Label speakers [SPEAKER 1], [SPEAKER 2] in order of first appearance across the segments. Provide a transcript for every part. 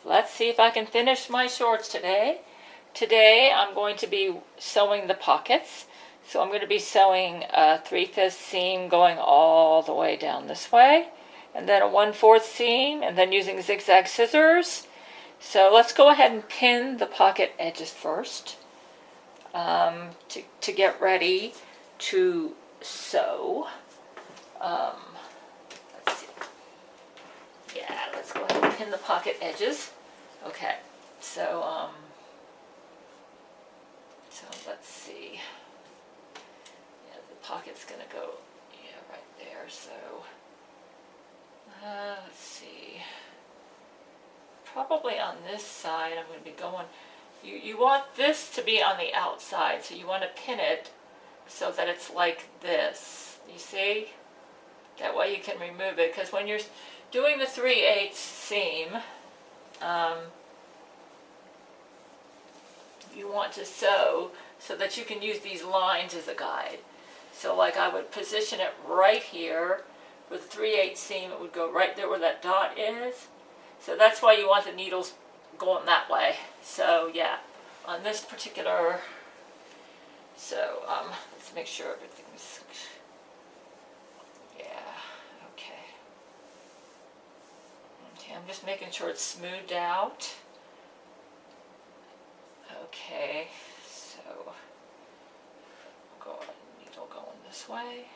[SPEAKER 1] let's see if I can finish my shorts today. Today I'm going to be sewing the pockets. So I'm going to be sewing a 3/5 seam going all the way down this way, and then a 1/4 seam, and then using zigzag scissors. So let's go ahead and pin the pocket edges first to get ready to sew. Let's see. Yeah, let's go ahead and pin the pocket edges. Okay, so let's see. Yeah, the pocket's gonna go, yeah, right there. So let's see. Probably on this side, I'm going to be going. You want this to be on the outside, so you want to pin it so that it's like this. You see? That way you can remove it, because when you're doing the 3/8 seam, you want to sew so that you can use these lines as a guide. So like I would position it right here for the 3/8 seam. It would go right there where that dot is. So that's why you want the needles going that way. So yeah, on this particular, so let's make sure everything's, yeah, okay. Okay, I'm just making sure it's smoothed out. Okay, so needle going this way.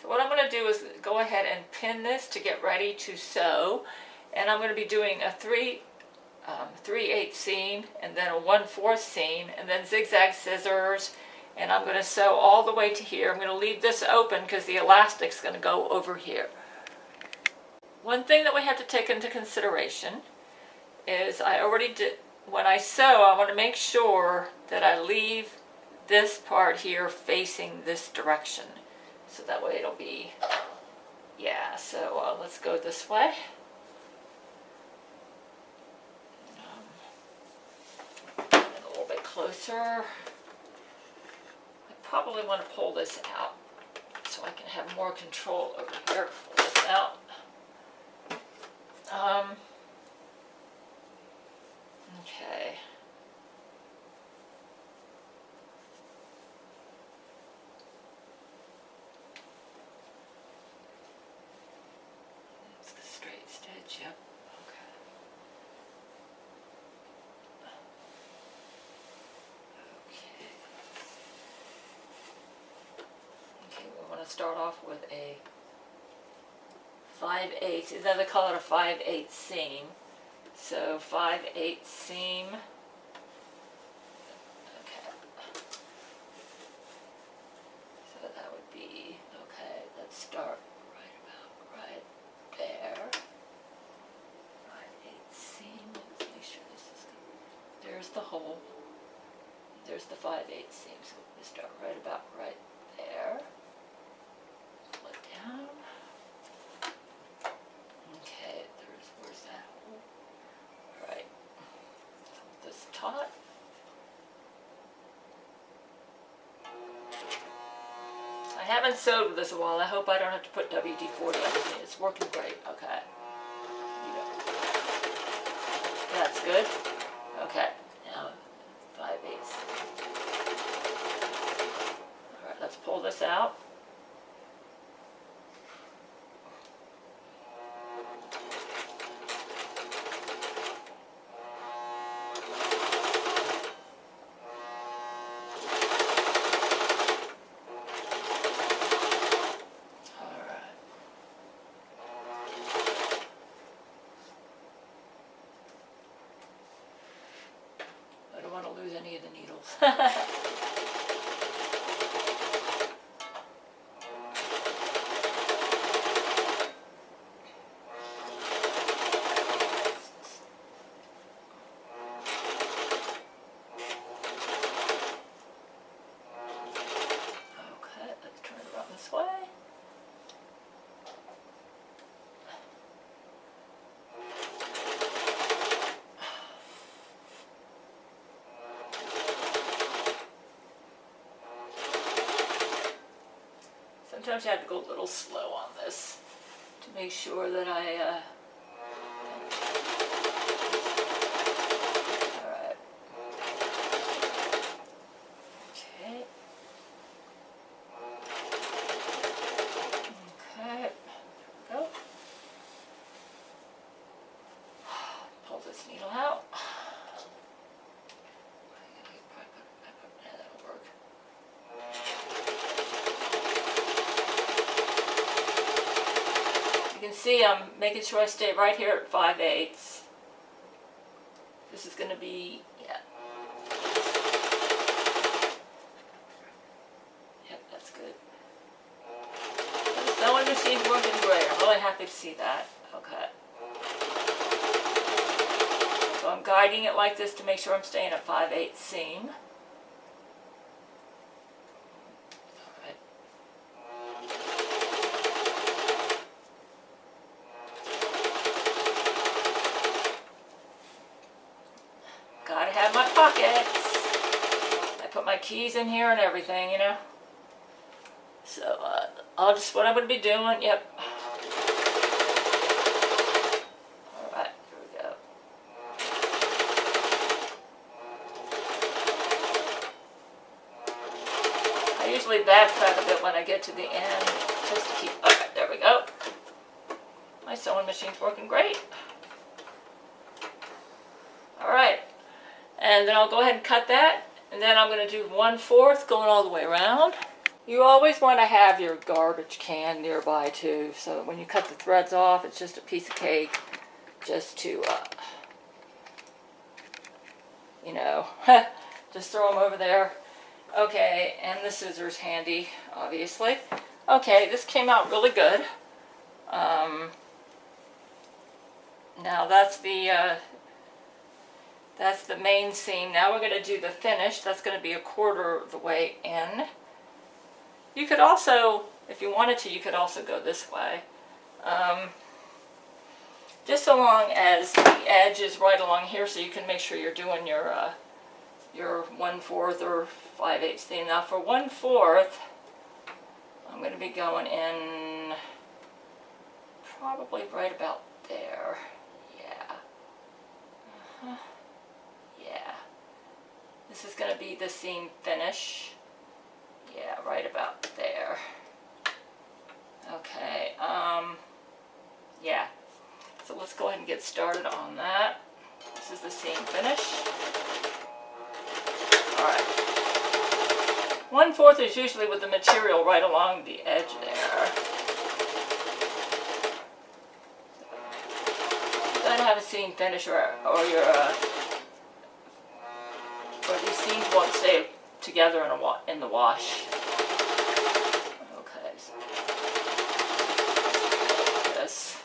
[SPEAKER 1] So what I'm going to do is go ahead and pin this to get ready to sew, and I'm going to be doing a 3/8 seam, and then a 1/4 seam, and then zigzag scissors, and I'm going to sew all the way to here. I'm going to leave this open because the elastic's going to go over here. One thing that we have to take into consideration is when I sew, I want to make sure that I leave this part here facing this direction. So that way it'll be, yeah, so let's go this way. And a little bit closer. I probably want to pull this out so I can have more control over here. Pull this out. Okay. It's the straight stitch, yep. Okay. Okay, we want to start off with a 5/8, then they call it a 5/8 seam. So 5/8 seam. Okay. So that would be, okay, let's start right about right there. 5/8 seam. Let's make sure this is good. There's the hole. There's the 5/8 seam. So we start right about right there. Pull it down. Okay, where's that hole? All right. This taut. I haven't sewed with this a while. I hope I don't have to put WD-40 on it. It's working great. Okay. That's good. Okay. Now 5/8. All right. Let's pull this out. I don't want to lose any of the needles. Okay, let's turn it around this way. sometimes you have to go a little slow on this to make sure that I, alright. Okay. Okay. Go. Pull this needle out. Yeah, that'll work. You can see I'm making sure I stay right here at 5/8. This is going to be, yeah. Yep, that's good. The sewing machine's working great. I'm really happy to see that. Okay. So I'm guiding it like this to make sure I'm staying at 5/8 seam. Gotta have my pockets. I put my keys in here and everything, you know. So I'll just, what I'm going to be doing, yep. Alright, here we go. I usually backtrack a bit when I get to the end, just to keep, alright, there we go. My sewing machine's working great. Alright. And then I'll go ahead and cut that, and then I'm going to do 1/4 going all the way around. You always want to have your garbage can nearby too, so that when you cut the threads off, it's just a piece of cake, just to, you know, just throw them over there. Okay, and the scissors handy, obviously. Okay, this came out really good. Now that's the main seam. Now we're going to do the finish. That's going to be 1/4 of the way in. You could also, if you wanted to, you could also go this way. Just so long as the edge is right along here, so you can make sure you're doing your 1/4 or 5/8 seam. Now for 1/4, I'm going to be going in probably right about there. Yeah. Yeah. This is going to be the seam finish. Yeah, right about there. Okay, yeah. So let's go ahead and get started on that. This is the seam finish. Alright. 1/4 is usually with the material right along the edge there. You gotta have a seam finish or these seams won't stay together in the wash. Okay, so this.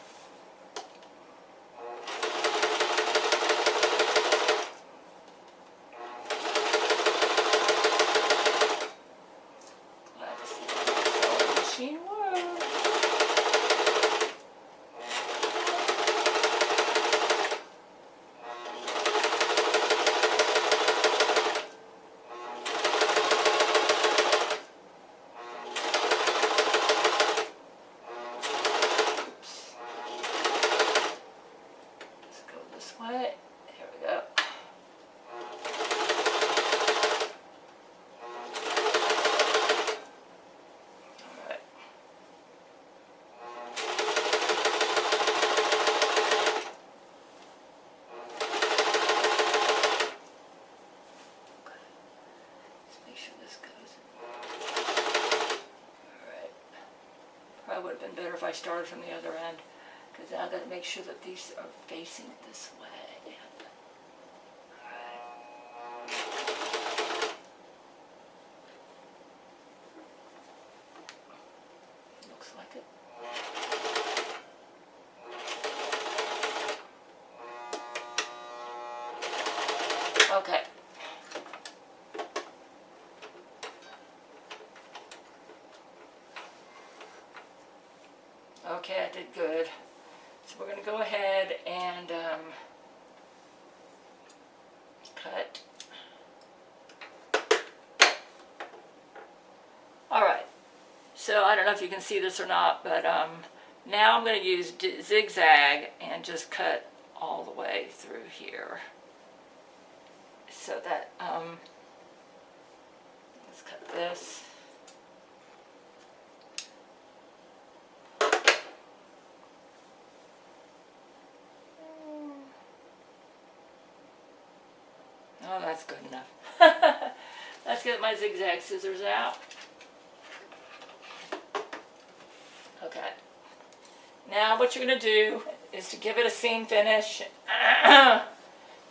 [SPEAKER 1] Glad to see how the sewing machine works. Would have been better if I started from the other end, because now I've got to make sure that these are facing this way. Looks like it. Okay. Okay, I did good. So we're going to go ahead and cut. Alright, So I don't know if you can see this or not, but now I'm going to use zigzag and just cut all the way through here. So that, let's cut this. Oh, that's good enough. Let's get my zigzag scissors out. Okay. Now what you're going to do is to give it a seam finish.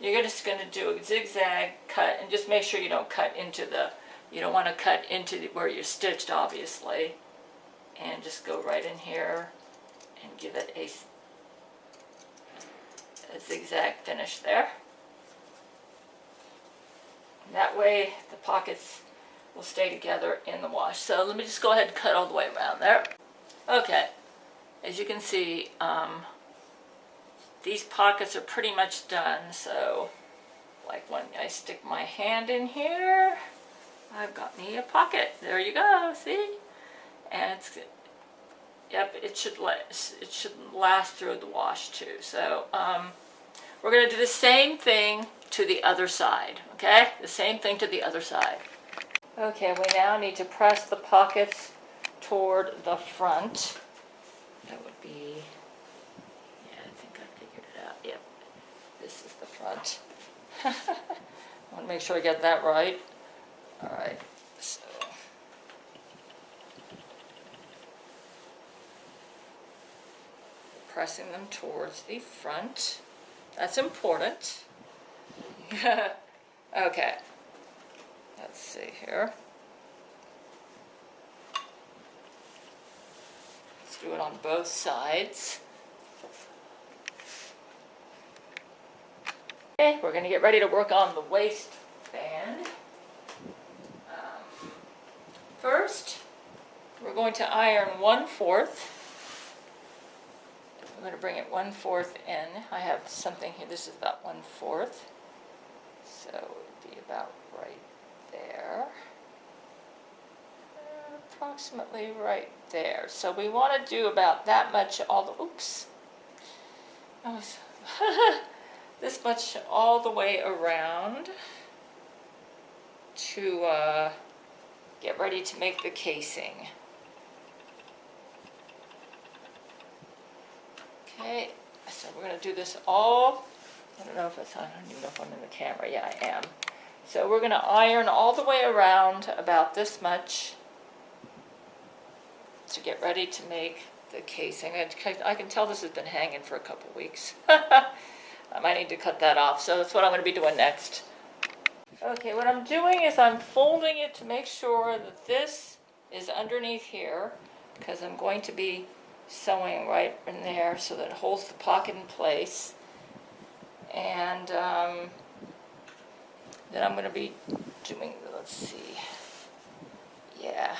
[SPEAKER 1] You're just going to do a zigzag cut, and just make sure you don't cut into the, you don't want to cut into where you're stitched, obviously. And just go right in here and give it a zigzag finish there. And that way the pockets will stay together in the wash. So let me just go ahead and cut all the way around there. Okay, as you can see, these pockets are pretty much done. So like when I stick my hand in here, I've got me a pocket. There you go, see? And it's, yep, it should last through the wash too. So we're going to do the same thing to the other side, okay? The same thing to the other side. Okay, we now need to press the pockets toward the front. That would be, yeah, I think I figured it out. Yep, this is the front. I want to make sure I get that right. All right, so pressing them towards the front. That's important. Okay, let's see here. Let's do it on both sides. Okay, we're going to get ready to work on the waistband. First, we're going to iron 1/4. I'm going to bring it 1/4 in. I have something here. This is about 1/4. So it would be about right there. Approximately right there. So we want to do about that much all the, oops. This much all the way around to get ready to make the casing. Okay, so we're going to do this all, I don't know if it's, I don't even know if I'm in the camera. Yeah, I am. So we're going to iron all the way around about this much to get ready to make the casing. I can tell this has been hanging for a couple weeks. I might need to cut that off, so that's what I'm going to be doing next. Okay, what I'm doing is I'm folding it to make sure that this is underneath here, because I'm going to be sewing right in there so that it holds the pocket in place. And then I'm going to be doing, let's see, yeah,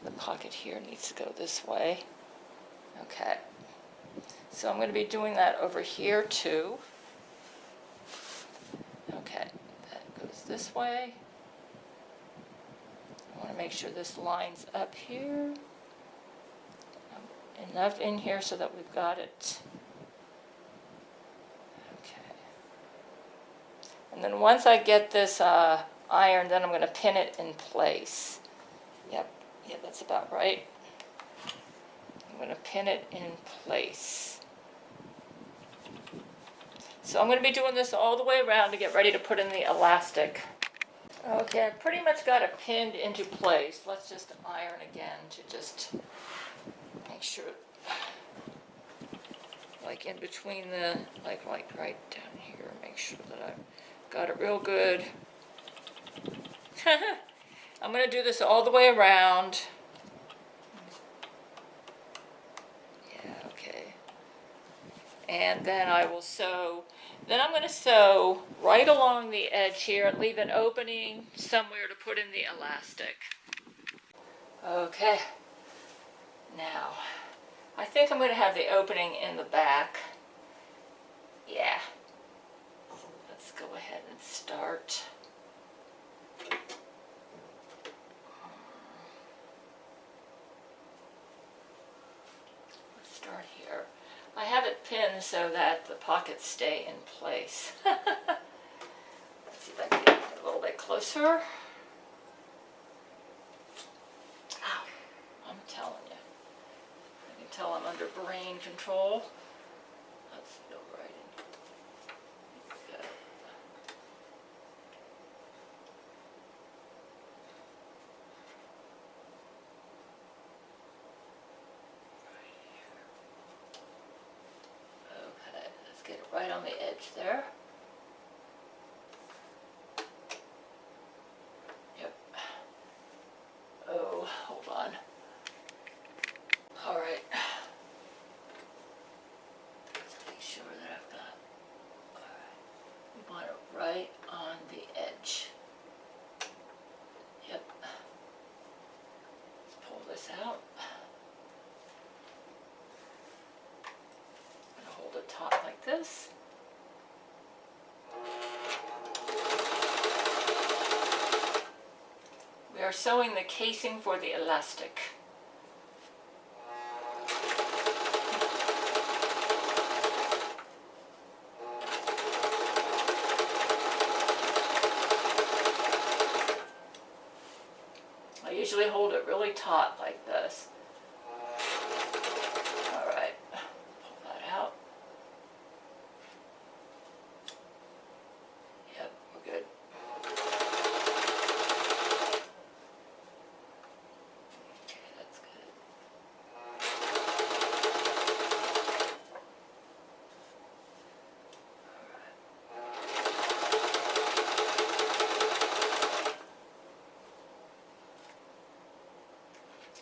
[SPEAKER 1] the pocket here needs to go this way. Okay, so I'm going to be doing that over here too. Okay, that goes this way. I want to make sure this lines up here. Enough in here so that we've got it. Okay. And then once I get this ironed, then I'm going to pin it in place. Yep, yeah, that's about right. I'm going to pin it in place. So I'm going to be doing this all the way around to get ready to put in the elastic. Okay, I've pretty much got it pinned into place. Let's just iron again to just make sure, like in between the, like right down here, make sure that I've got it real good. I'm going to do this all the way around. Yeah, okay. And then I will sew. Then I'm going to sew right along the edge here and leave an opening somewhere to put in the elastic. Okay. Now, I think I'm going to have the opening in the back. Yeah. So let's go ahead and start. pin so that the pockets stay in place. Let's see if I can get a little bit closer. Ow, I'm telling you. I can tell I'm under brain control. Let's go right in. Go. Okay, let's get it right on the edge there. Yep. Oh, hold on. All right. Let's make sure that I've got. All right. We want it right on the edge. Yep. Let's pull this out. Hold it taut like this. We are sewing the casing for the elastic. I usually hold it really taut like this. All right, pull that out. Yep, we're good. Okay, that's good.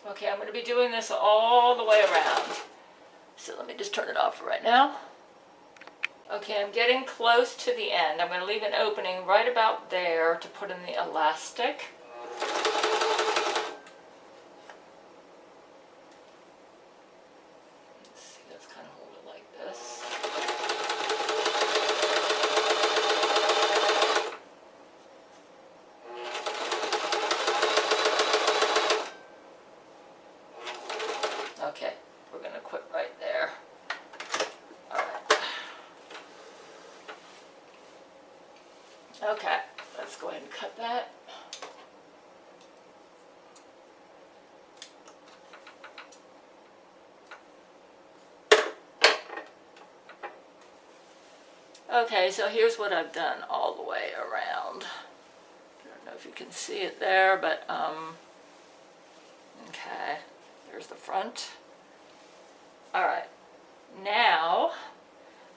[SPEAKER 1] Okay, I'm going to be doing this all the way around. So let me just turn it off right now. Okay, I'm getting close to the end. I'm going to leave an opening right about there to put in the elastic. Let's see, let's kind of hold it like this. Okay, we're going to quit right there. All right. Okay, let's go ahead and cut that. Okay, so here's what I've done all the way around. I don't know if you can see it there, but okay, there's the front. All right, now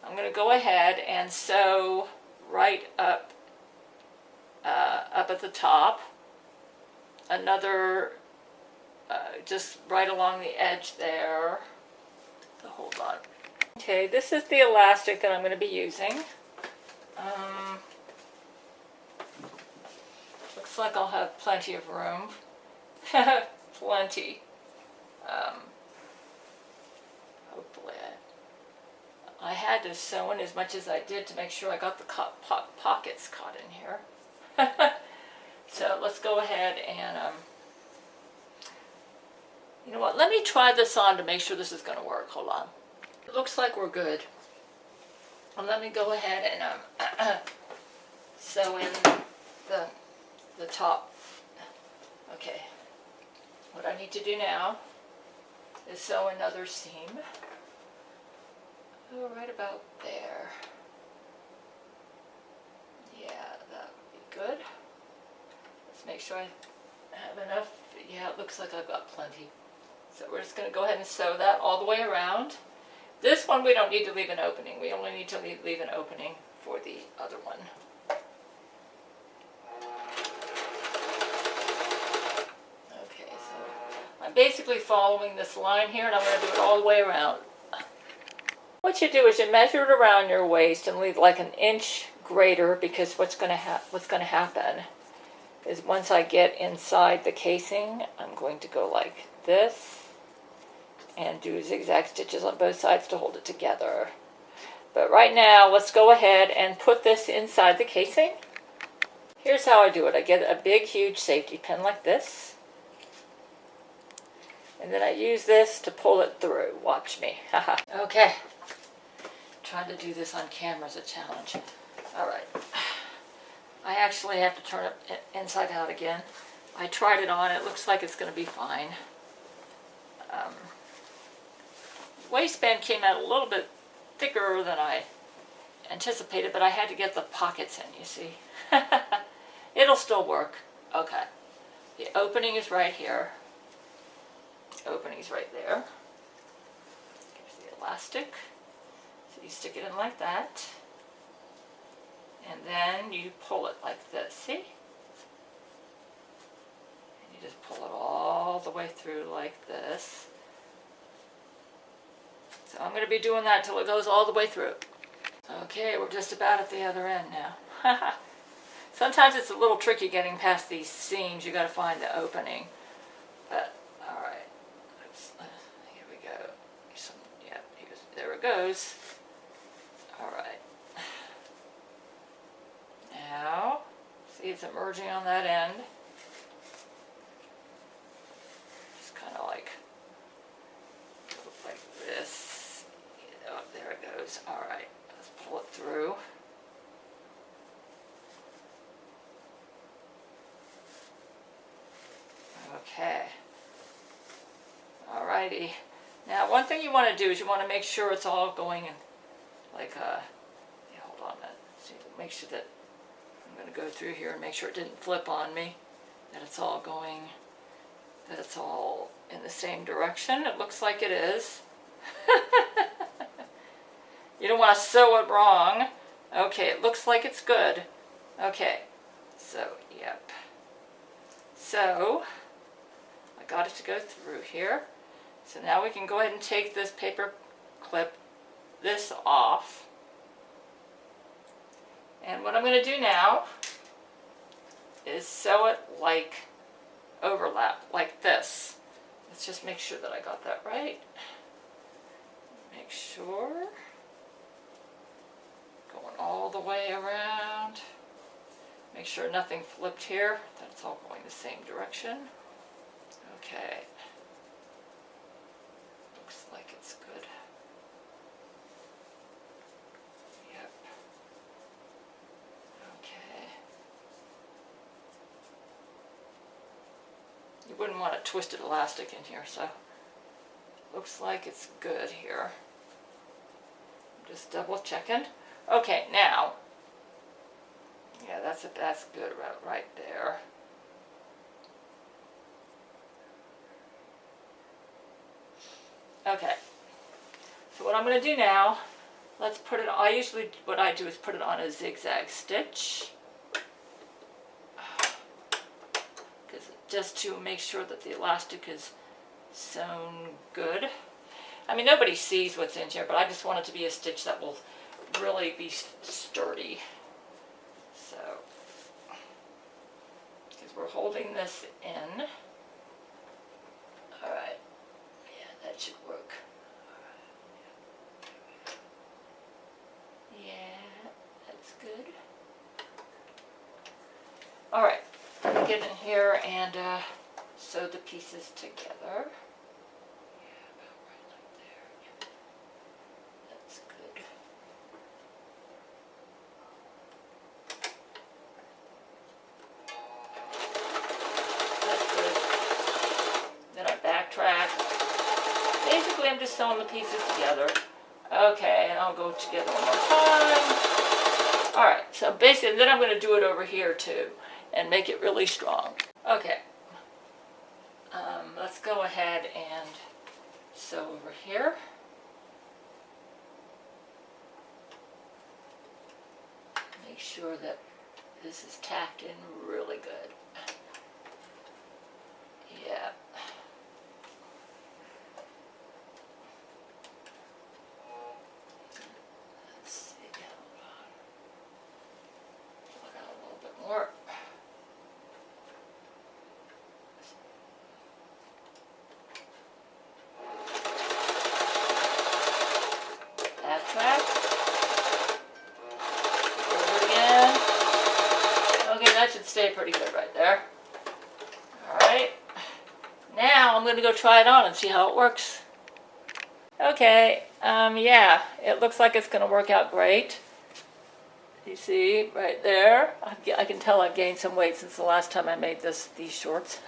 [SPEAKER 1] I'm going to go ahead and sew right up at the top, another just right along the edge there. So hold on. Okay, this is the elastic that I'm going to be using. Looks like I'll have plenty of room. Plenty. Hopefully I had to sew in as much as I did to make sure I got the pockets caught in here. So let's go ahead and, you know what, let me try this on to make sure this is going to work. Hold on. It looks like we're good. And let me go ahead and sew in the top. Okay. What I need to do now is sew another seam. Oh, right about there. Yeah, that would be good. Let's make sure I have enough. Yeah, it looks like I've got plenty. So we're just going to go ahead and sew that all the way around. This one we don't need to leave an opening. We only need to leave an opening for the other one. Okay, so I'm basically following this line here, and I'm going to do it all the way around. What you do is you measure it around your waist and leave like an inch greater, because what's going to happen is once I get inside the casing, I'm going to go like this and do zigzag stitches on both sides to hold it together. But right now, let's go ahead and put this inside the casing. Here's how I do it. I get a big, huge safety pin like this. And then I use this to pull it through. Watch me. Okay. trying to do this on camera is a challenge. All right. I actually have to turn it inside out again. I tried it on. It looks like it's going to be fine. Waistband came out a little bit thicker than I anticipated, but I had to get the pockets in, you see. It'll still work. Okay. The opening is right here. The opening is right there. Here's the elastic. So you stick it in like that. And then you pull it like this, see? And you just pull it all the way through like this. So I'm going to be doing that till it goes all the way through. Okay, we're just about at the other end now. Sometimes it's a little tricky getting past these seams. You got to find the opening. But all right, here we go. There it goes. All right. Now, see it's emerging on that end. Just kind of like this. Oh, there it goes. All right, let's pull it through. Okay. Alrighty. Now, one thing you want to do is you want to make sure it's all going in, like, yeah, hold on a minute. See, make sure that I'm going to go through here and make sure it didn't flip on me. That it's all going, that it's all in the same direction. It looks like it is. You don't want to sew it wrong. Okay, it looks like it's good. Okay, so, yep. So, I got it to go through here. So now we can go ahead and take this paper clip, this off. And what I'm going to do now is sew it like overlap, like this. Let's just make sure that I got that right. Make sure. Going all the way around. Make sure nothing flipped here, that it's all going the same direction. Okay. Looks like it's good. Yep. Okay. You wouldn't want a twisted elastic in here, so looks like it's good here. I'm just double checking. Okay, now, yeah, that's good right there. Okay, so what I'm going to do now, let's put it on, what I do is put it on a zigzag stitch. Just to make sure that the elastic is sewn good. I mean, nobody sees what's in here, but I just want it to be a stitch that will really be sturdy. So, because we're holding this in. Alright, yeah, that should work. Yeah, that's good. Alright, let me get in here and sew the pieces together. Basically, I'm just sewing the pieces together. Okay, and I'll go together one more time. Alright, so basically, then I'm going to do it over here too, and make it really strong. Okay, let's go ahead and sew over here. Make sure that this is tacked in really good. Yeah. Stay pretty good right there. Alright, now I'm going to go try it on and see how it works. Okay, Yeah, it looks like it's going to work out great. You see right there, I can tell I've gained some weight since the last time I made these shorts.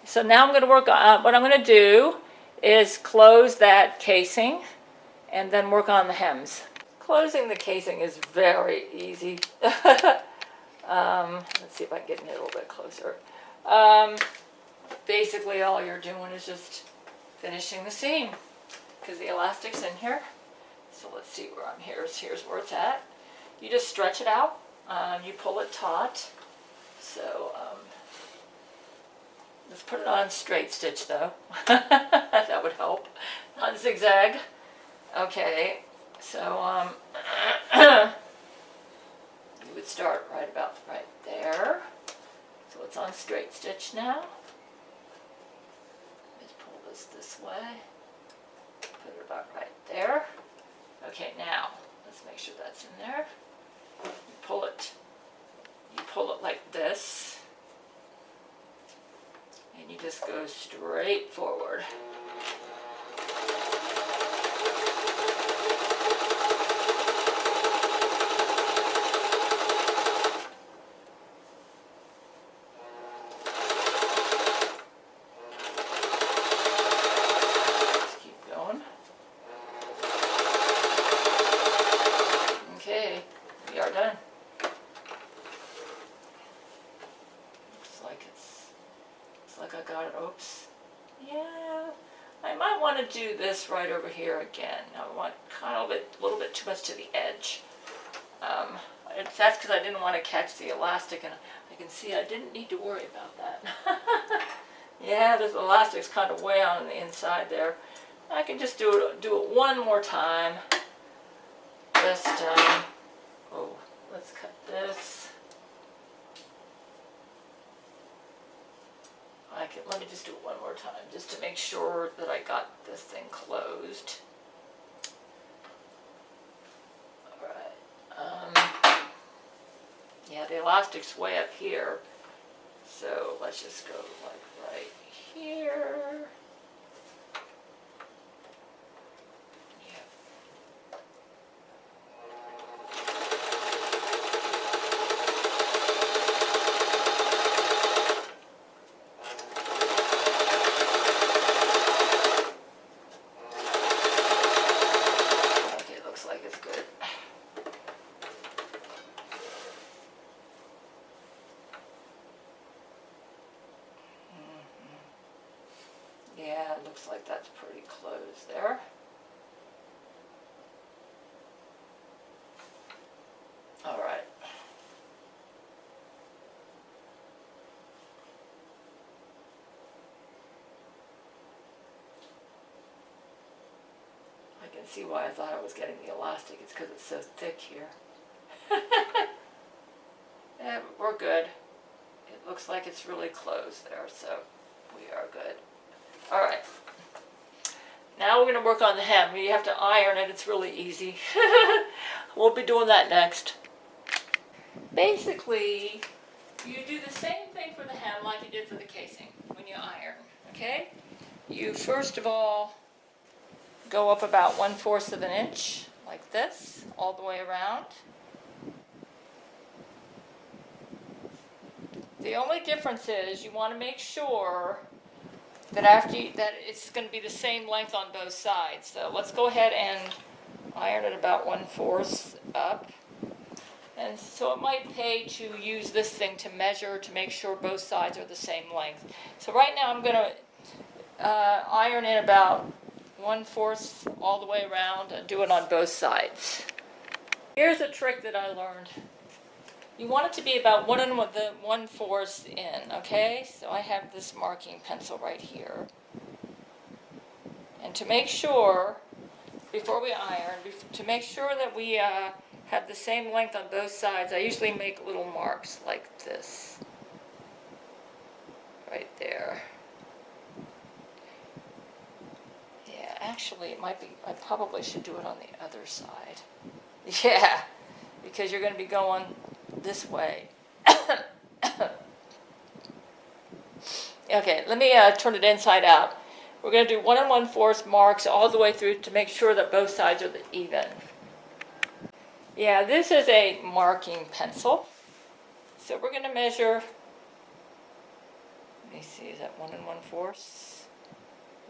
[SPEAKER 1] So now I'm going to work on, what I'm going to do is close that casing and then work on the hems. Closing the casing is very easy. Let's see if I can get it a little bit closer. Basically all you're doing is just finishing the seam because the elastic's in here. So let's see where I'm here. Here's where it's at. You just stretch it out. You pull it taut. So let's put it on straight stitch though. That would help. Not zigzag. Okay. So you would start right about right there. So it's on straight stitch now. Let's pull this way. Put it about right there. Okay, now let's make sure that's in there. You pull it like this, and you just go straight forward. Just keep going. Okay, we are done. Looks like I got it. Oops. Yeah, I might want to do this right over here again. I want kind of a little bit too much to the edge. That's because I didn't want to catch the elastic, and I can see I didn't need to worry about that. Yeah, this elastic's kind of way on the inside there. I can just do it one more time. Just let's cut this. Let me just do it one more time, just to make sure that I got this thing closed. Alright. Yeah, the elastic's way up here. So let's just go like right here. Yeah, it looks like that's pretty close there. All right. I can see why I thought I was getting the elastic. It's because it's so thick here. Yeah, we're good. It looks like it's really closed there, so we are good. All right. Now we're going to work on the hem. You have to iron it. It's really easy. We'll be doing that next. Basically, you do the same thing for the hem like you did for the casing when you iron, okay? You first of all go up about 1/4 of an inch, like this, all the way around. The only difference is you want to make sure that that it's going to be the same length on both sides. So let's go ahead and iron it about 1/4 up. And so it might pay to use this thing to measure to make sure both sides are the same length. So right now I'm going to iron in about 1/4 all the way around and do it on both sides. Here's a trick that I learned. You want it to be about 1/4 in, okay? So I have this marking pencil right here. And to make sure, before we iron, to make sure that we have the same length on both sides, I usually make little marks like this. Right there. Yeah, actually it might be, I probably should do it on the other side. Yeah, because you're going to be going this way. Okay, let me turn it inside out. we're going to do 1 1/4 marks all the way through to make sure that both sides are even. Yeah, this is a marking pencil. So we're going to measure, let me see, is that 1 1/4?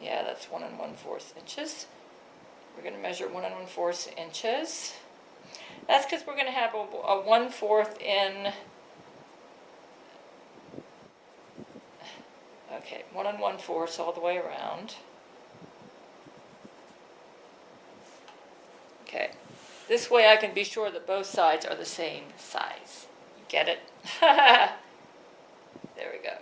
[SPEAKER 1] Yeah, that's 1 1/4 inches. We're going to measure 1 1/4 inches. That's because we're going to have a 1/4 in, okay, 1 1/4 all the way around. Okay, this way I can be sure that both sides are the same size. You get it? There we go.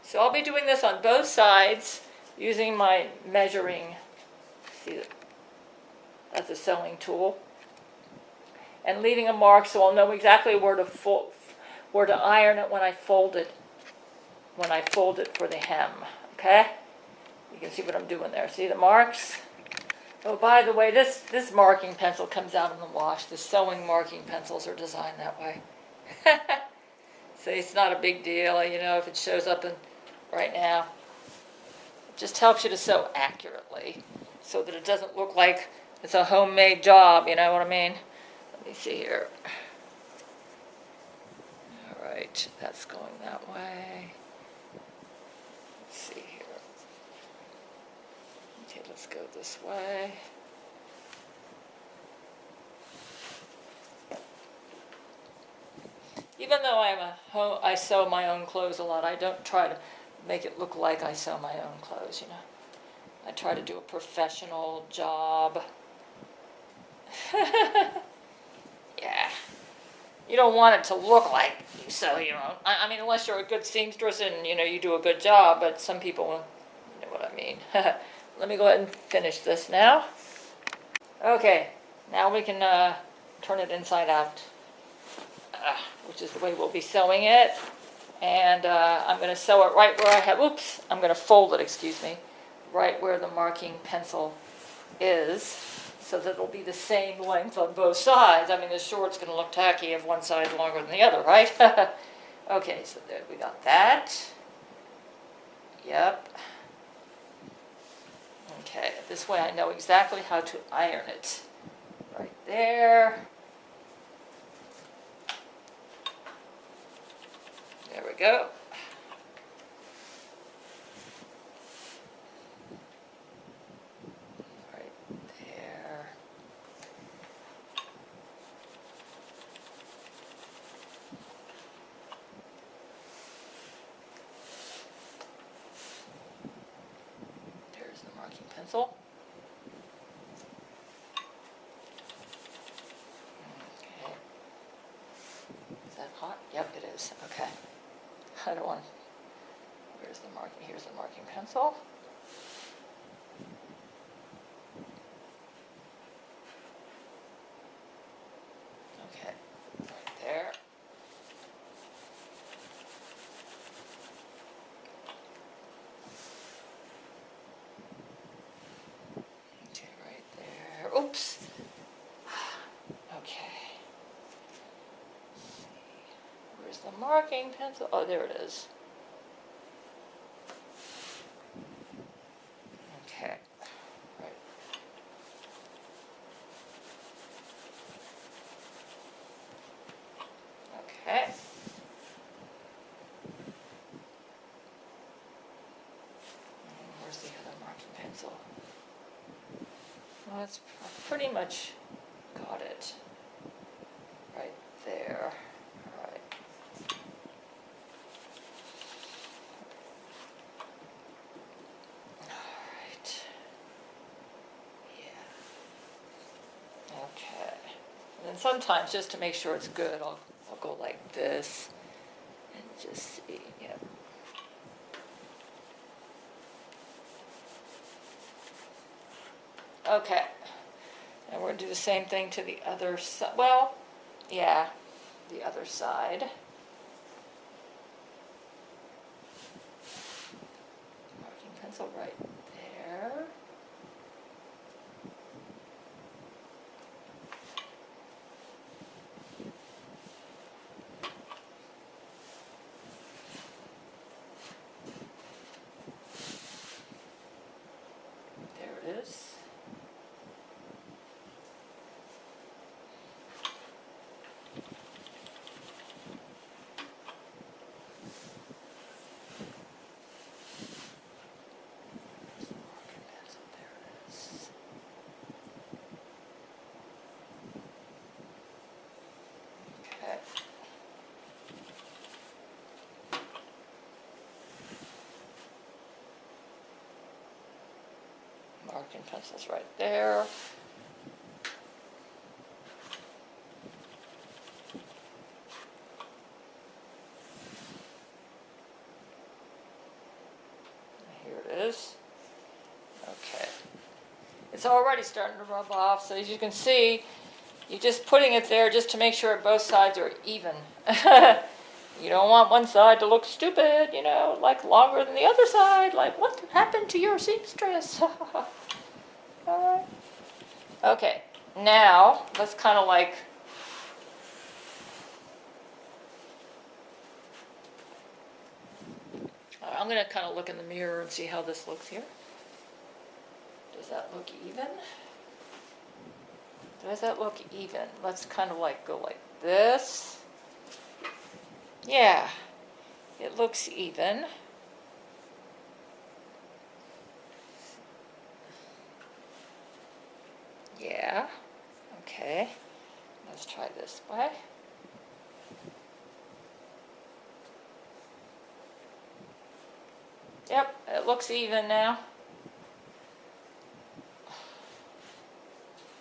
[SPEAKER 1] So I'll be doing this on both sides using my measuring, see, that's a sewing tool, and leaving a mark so I'll know exactly where to iron it when I fold it for the hem. Okay? You can see what I'm doing there. See the marks? Oh, by the way, this marking pencil comes out in the wash. The sewing marking pencils are designed that way. So it's not a big deal, you know, if it shows up in right now. It just helps you to sew accurately so that it doesn't look like it's a homemade job, you know what I mean? Let me see here. All right, that's going that way. Let's see here. Okay, let's go this way. Even though I sew my own clothes a lot, I don't try to make it look like I sew my own clothes, you know. I try to do a professional job. Yeah. You don't want it to look like you sew your own. I mean, unless you're a good seamstress and, you know, you do a good job, but some people, you know what I mean. Let me go ahead and finish this now. Okay, now we can turn it inside out, which is the way we'll be sewing it. And I'm going to sew it right where I have, oops, I'm going to fold it, excuse me, right where the marking pencil is, so that it'll be the same length on both sides. I mean, the short's going to look tacky if one side's longer than the other, right? Okay, so there we got that. Yep. Okay, this way I know exactly how to iron it. Right there. There we go. Right there. There's the marking pencil. Okay. Is that hot? Yep, it is. Okay. I don't want, where's the marking? Here's the marking pencil. Okay, right there. Okay, right there. Oops. Okay. Let's see. Where's the marking pencil? Oh, there it is. Okay. Right. Okay. And where's the other marking pencil? Well, that's pretty much got it. Right there. All right. Okay, and then sometimes just to make sure it's good, I'll go like this and just see, yeah. Okay, and we're going to do the same thing to the other side. Well, yeah, the other side. Marking pencil right there. Marking pencils right there. Here it is. Okay. It's already starting to rub off, so as you can see, you're just putting it there just to make sure both sides are even. You don't want one side to look stupid, you know, like longer than the other side. Like, what happened to your seamstress? Alright. Okay, now let's kind of like I'm going to kind of look in the mirror and see how this looks here. Does that look even? Does that look even? Let's kind of like go like this. Yeah, it looks even. Yeah, okay. Let's try this way. Yep, it looks even now.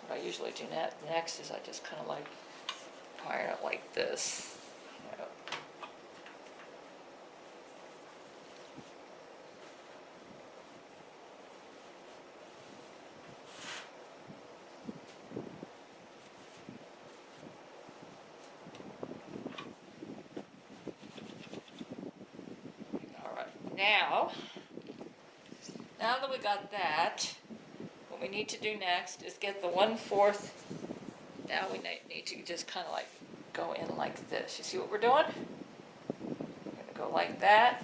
[SPEAKER 1] What I usually do next is I just kind of like iron it like this. You know. All right, now that we got that, what we need to do next is get the 1/4. Now we need to just kind of like go in like this. You see what we're doing? We're going to go like that.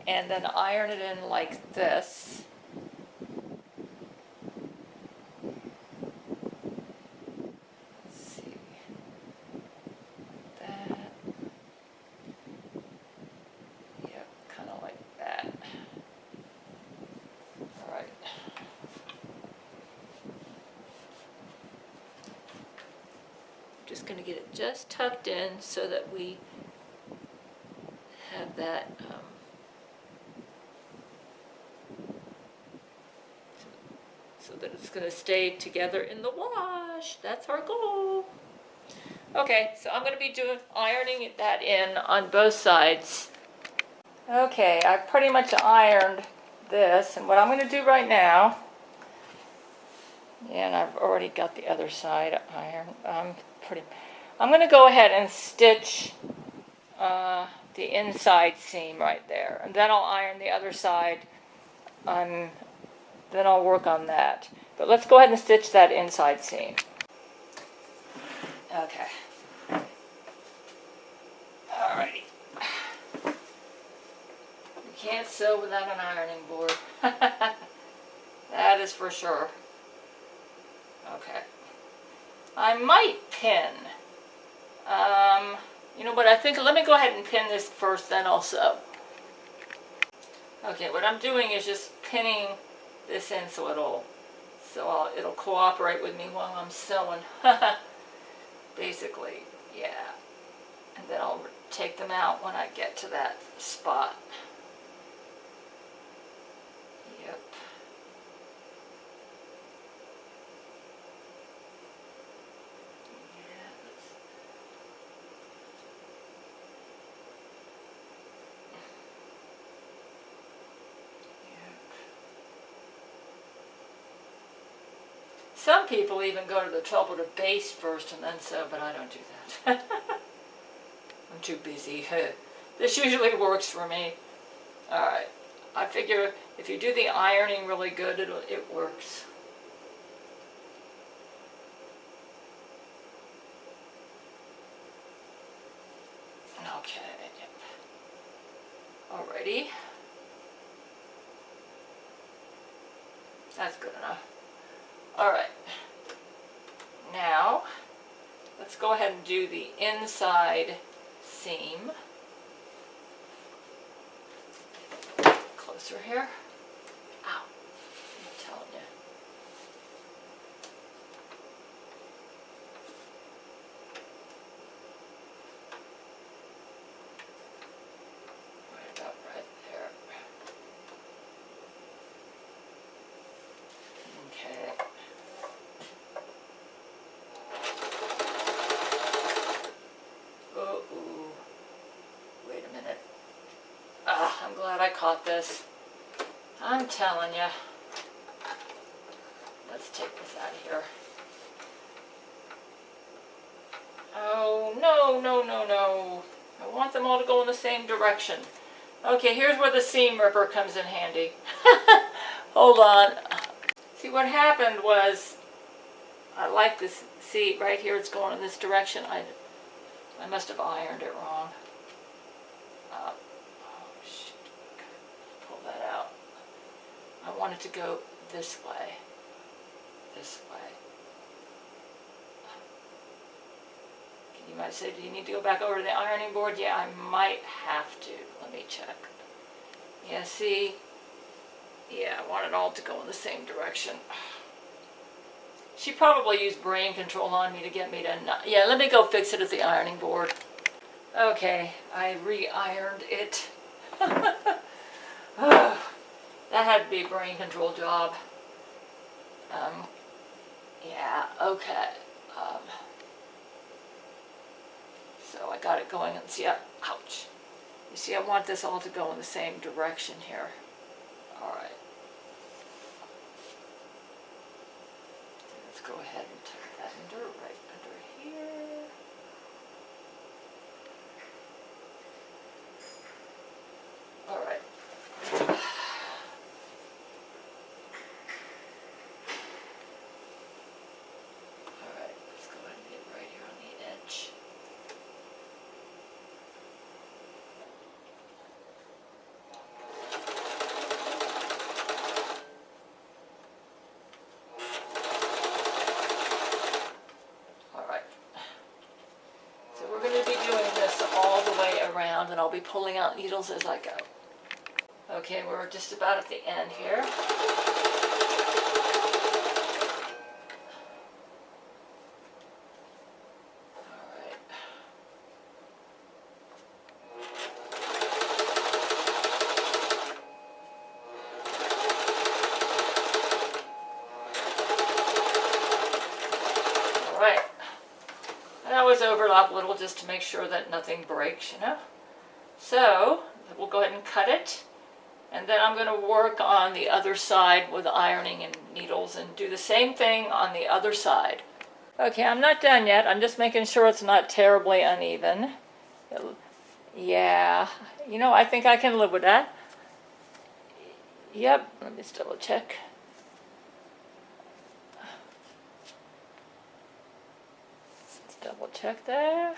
[SPEAKER 1] And then iron it in like this. Let's see. That. Yep, kind of like that. All right. Just going to get it just tucked in so that we have that so that it's going to stay together in the wash. That's our goal. Okay, so I'm going to be ironing that in on both sides. Okay, I've pretty much ironed this, and what I'm going to do right now, and I've already got the other side ironed. I'm going to go ahead and stitch the inside seam right there, and then I'll iron the other side. Then I'll work on that. But let's go ahead and stitch that inside seam. Okay. Alrighty. You can't sew without an ironing board. That is for sure. Okay. I might pin. You know what, I think, let me go ahead and pin this first, then I'll sew. Okay, what I'm doing is just pinning this in so it'll cooperate with me while I'm sewing. Basically, yeah. And then I'll take them out when I get to that spot. Yep. Some people even go to the trouble to baste first and then sew, but I don't do that. I'm too busy. This usually works for me. Alright, I figure if you do the ironing really good, it works. Okay. Alrighty. That's good enough. Alright, now let's go ahead and do the inside seam. Closer here. Ow, I'm telling you. Right about right there. caught this. I'm telling you. Let's take this out of here. Oh, no, no, no, no. I want them all to go in the same direction. Okay, here's where the seam ripper comes in handy. Hold on. See, what happened was, I like this, see, right here it's going in this direction. I must have ironed it wrong. Oh, shoot. Pull that out. I want it to go this way. This way. You might say, do you need to go back over to the ironing board? Yeah, I might have to. Let me check. Yeah, see? Yeah, I want it all to go in the same direction. She probably used brain control on me to get me to not. Yeah, let me go fix it at the ironing board. Okay, I re-ironed it. That had to be a brain control job. Yeah, okay. So I got it going, and see, ouch. You see, I want this all to go in the same direction here. All right. Let's go ahead and tuck that under, right under here. All right. All right, let's go ahead and get right here on the edge. And I'll be pulling out needles as I go. Okay, we're just about at the end here. Alright. Alright. I always overlap a little just to make sure that nothing breaks, you know? So, we'll go ahead and cut it, and then I'm going to work on the other side with ironing and needles and do the same thing on the other side. Okay, I'm not done yet. I'm just making sure it's not terribly uneven. Yeah, you know, I think I can live with that. Yep, let me just double check. Let's double check there.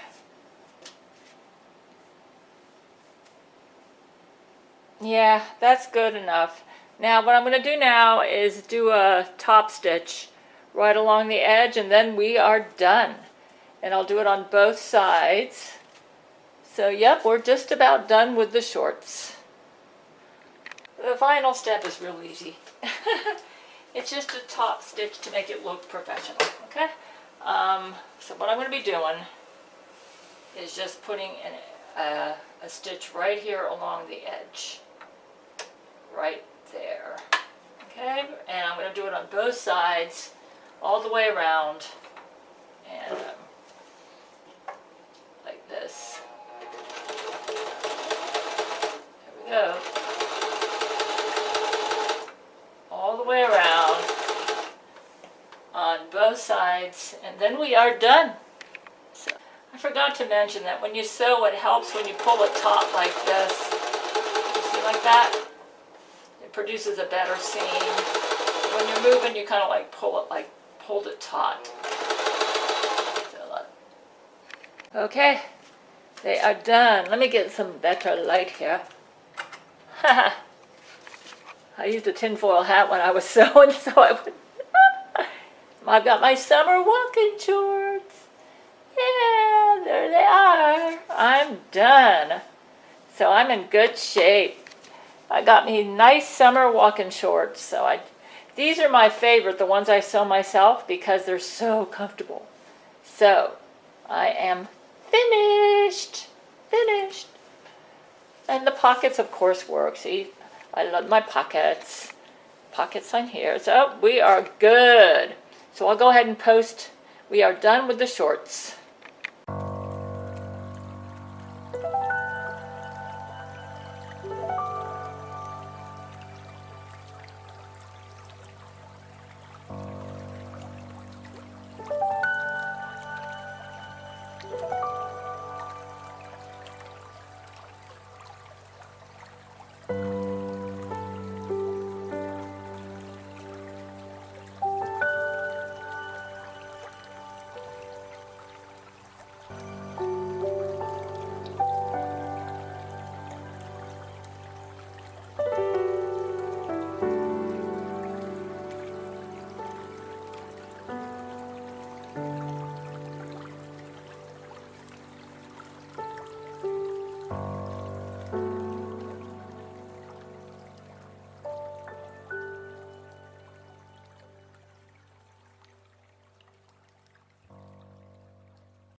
[SPEAKER 1] Yeah, that's good enough. Now what I'm going to do now is do a top stitch right along the edge, and then we are done. And I'll do it on both sides. So yep, we're just about done with the shorts. The final step is real easy. It's just a top stitch to make it look professional, okay? So what I'm going to be doing is just putting a stitch right here along the edge. Right there. Okay, and I'm going to do it on both sides, all the way around, and like this. There we go. All the way around on both sides, and then we are done. So, I forgot to mention that when you sew, it helps when you pull it taut like this. You see, like that? It produces a better seam. When you're moving, you kind of like pulled it taut. Okay, they are done. Let me get some better light here. I used a tinfoil hat when I was sewing, so I would. I've got my summer walking shorts. Yeah, there they are. I'm done. So I'm in good shape. I got me nice summer walking shorts. So these are my favorite, the ones I sew myself, because they're so comfortable. So I am finished. Finished. And the pockets, of course, work. See, I love my pockets. Pockets on here. So we are good. So I'll go ahead and post. We are done with the shorts.